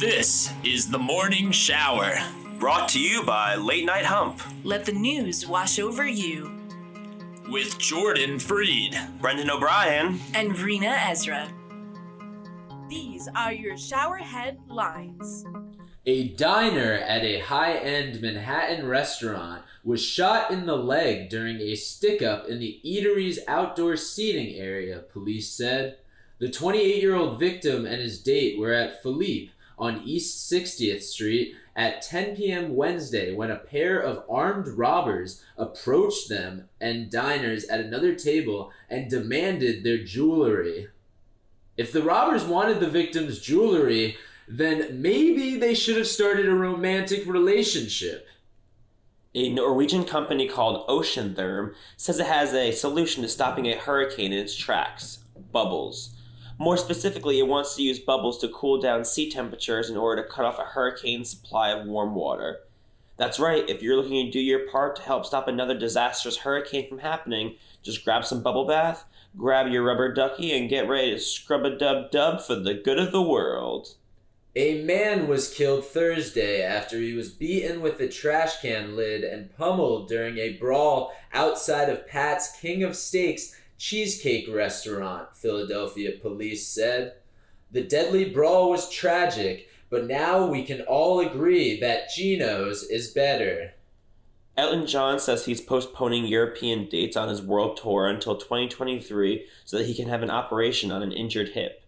This is the Morning Shower. Brought to you by Late Night Hump. Let the news wash over you. With Jordan Freed, Brendan O'Brien, and Reena Ezra. These are your ShowerHead Lines. A diner at a high-end Manhattan restaurant was shot in the leg during a stick-up in the eatery's outdoor seating area, police said. The 28-year-old victim and his date were at Philippe on East 60th Street at 10 p.m. Wednesday when a pair of armed robbers approached them and diners at another table and demanded their jewelry. If the robbers wanted the victim's jewelry, then maybe they should have started a romantic relationship. a Norwegian company called Oceantherm, says it has a solution to stopping a hurricane in its tracks: bubbles. More specifically, it wants to use bubbles to cool down sea temperatures in order to cut off a hurricane's supply of warm water. That's right, if you're looking to do your part to help stop another disastrous hurricane from happening, just grab some bubble bath, grab your rubber ducky, and get ready to scrub-a-dub-dub for the good of the world. A man was killed Thursday after he was beaten with a trash can lid and pummeled during a brawl outside of Pat's King of Steaks cheesecake restaurant, Philadelphia police said. The deadly brawl was tragic, but now we can all agree that Gino's is better. Elton John says he's postponing European dates on his world tour until 2023 so that he can have an operation on an injured hip.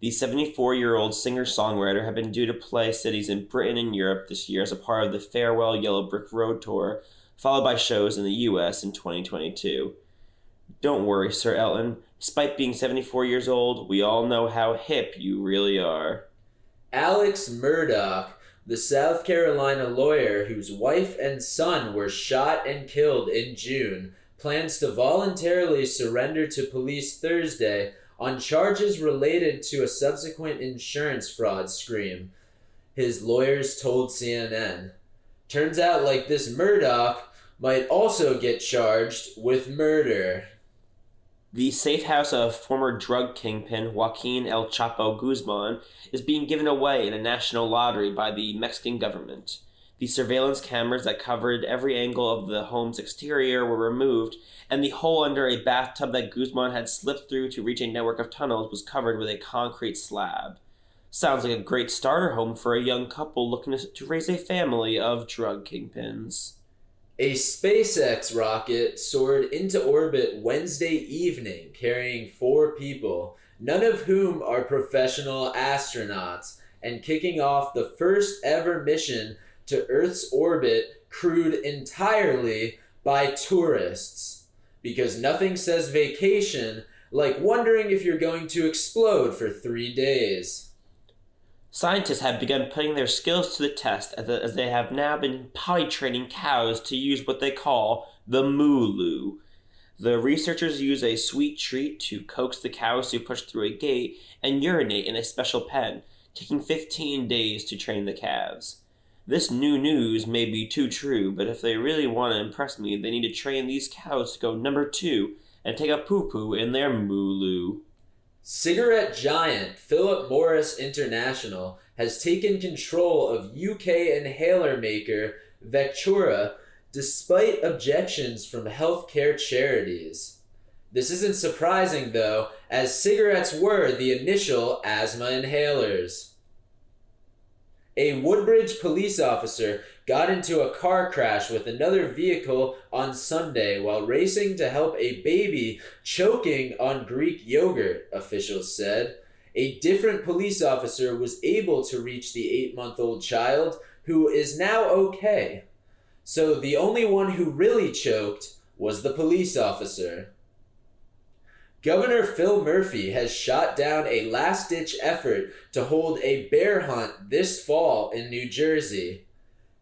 The 74-year-old singer-songwriter had been due to play cities in Britain and Europe this year as a part of the Farewell Yellow Brick Road tour, followed by shows in the U.S. in 2022. Don't worry, Sir Elton. Despite being 74 years old, we all know how hip you really are. Alex Murdaugh, the South Carolina lawyer whose wife and son were shot and killed in June, plans to voluntarily surrender to police Thursday on charges related to a subsequent insurance fraud scream, his lawyers told CNN. Turns out like this Murdaugh might also get charged with murder. The safe house of former drug kingpin Joaquin El Chapo Guzman is being given away in a national lottery by the Mexican government. The surveillance cameras that covered every angle of the home's exterior were removed, and the hole under a bathtub that Guzman had slipped through to reach a network of tunnels was covered with a concrete slab. Sounds like a great starter home for a young couple looking to raise a family of drug kingpins. A SpaceX rocket soared into orbit Wednesday evening carrying 4 people, none of whom are professional astronauts, and kicking off the first ever mission to Earth's orbit crewed entirely by tourists. Because nothing says vacation like wondering if you're going to explode for 3 days. Scientists have begun putting their skills to the test as they have now been potty training cows to use what they call the moo-loo. The researchers use a sweet treat to coax the cows to push through a gate and urinate in a special pen, taking 15 days to train the calves. This new news may be too true, but if they really want to impress me, they need to train these cows to go number 2 and take a poo-poo in their moo-loo. Cigarette giant Philip Morris International has taken control of UK inhaler maker Vectura despite objections from healthcare charities. This isn't surprising though, as cigarettes were the initial asthma inhalers. A Woodbridge police officer got into a car crash with another vehicle on Sunday while racing to help a baby choking on Greek yogurt, officials said. A different police officer was able to reach the 8-month-old child, who is now okay. So the only one who really choked was the police officer. Governor Phil Murphy has shot down a last-ditch effort to hold a bear hunt this fall in New Jersey.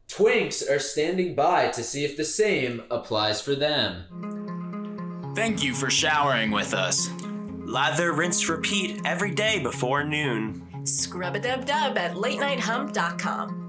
Twinks are standing by to see if the same applies for them. Thank you for showering with us. Lather, rinse, repeat every day before noon. Scrub-a-dub-dub at latenighthump.com.